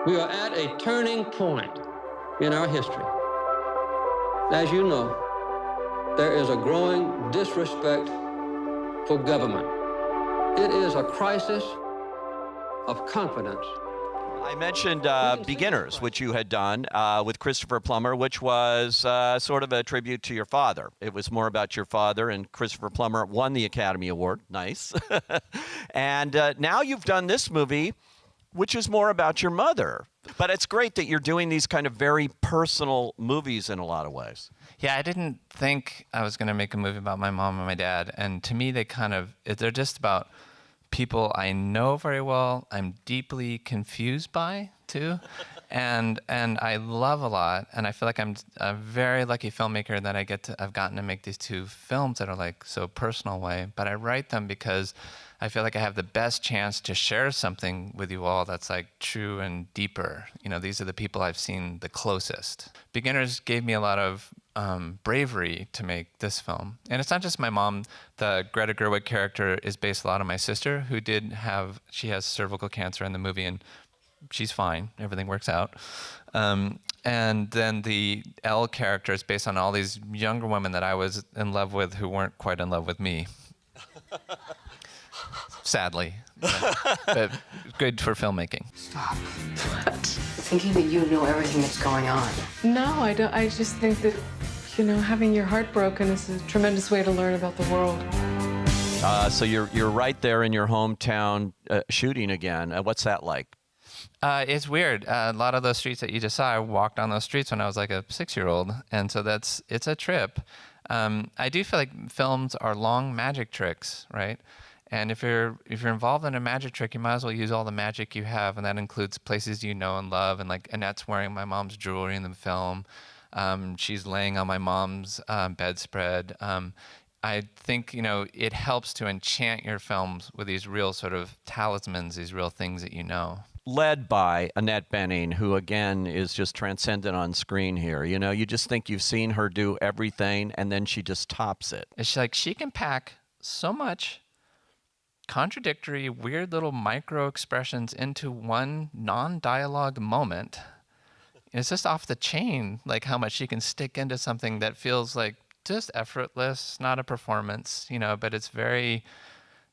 We are at a turning point in our history. As you know, there is a growing disrespect for government. It is a crisis of confidence. I mentioned Beginners, which you had done with Christopher Plummer, which was sort of a tribute to your father. It was more about your father, and Christopher Plummer won the Academy Award. Nice. And now you've done this movie, which is more about your mother. But it's great that you're doing these kind of very personal movies in a lot of ways. Yeah, I didn't think I was going to make a movie about my mom and my dad. And to me, they're just about people I know very well, I'm deeply confused by, too. And I love a lot. And I feel like I'm a very lucky filmmaker that I've gotten to make these two films that are like so personal way. But I write them because I feel like I have the best chance to share something with you all that's like true and deeper. You know, these are the people I've seen the closest. Beginners gave me a lot of bravery to make this film. And it's not just my mom. The Greta Gerwig character is based a lot on my sister, who she has cervical cancer in the movie, and she's fine. Everything works out. And then the Elle character is based on all these younger women that I was in love with who weren't quite in love with me. Sadly. But good for filmmaking. Stop. What? Thinking that you know everything that's going on. No, I don't. I just think that, having your heart broken is a tremendous way to learn about the world. So you're right there in your hometown shooting again. What's that like? It's weird. A lot of those streets that you just saw, I walked on those streets when I was like a 6-year-old, and so it's a trip. I do feel like films are long magic tricks, right? And if you're involved in a magic trick, you might as well use all the magic you have, and that includes places you know and love. And like Annette's wearing my mom's jewelry in the film. She's laying on my mom's bedspread. I think it helps to enchant your films with these real sort of talismans, these real things that you know. Led by Annette Bening, who again is just transcendent on screen here. You just think you've seen her do everything, and then she just tops it. It's like she can pack so much contradictory, weird little micro expressions into one non-dialogue moment. It's just off the chain, like how much she can stick into something that feels like just effortless, not a performance, but it's very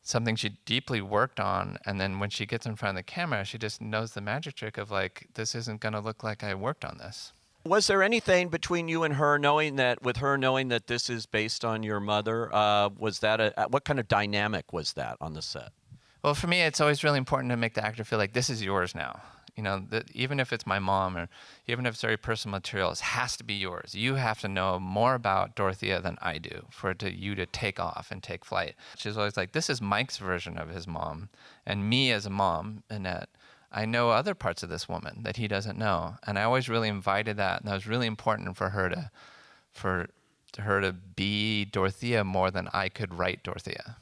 something she deeply worked on. And then when she gets in front of the camera, she just knows the magic trick of like, this isn't going to look like I worked on this. Was there anything between you and her knowing that this is based on your mother? Was that what kind of dynamic was that on the set? Well, for me, it's always really important to make the actor feel like this is yours now. That even if it's my mom or even if it's very personal material, it has to be yours. You have to know more about Dorothea than I do for you to take off and take flight. She's always like, this is Mike's version of his mom. And me as a mom, Annette, I know other parts of this woman that he doesn't know. And I always really invited that. And that was really important for her to be Dorothea more than I could write Dorothea.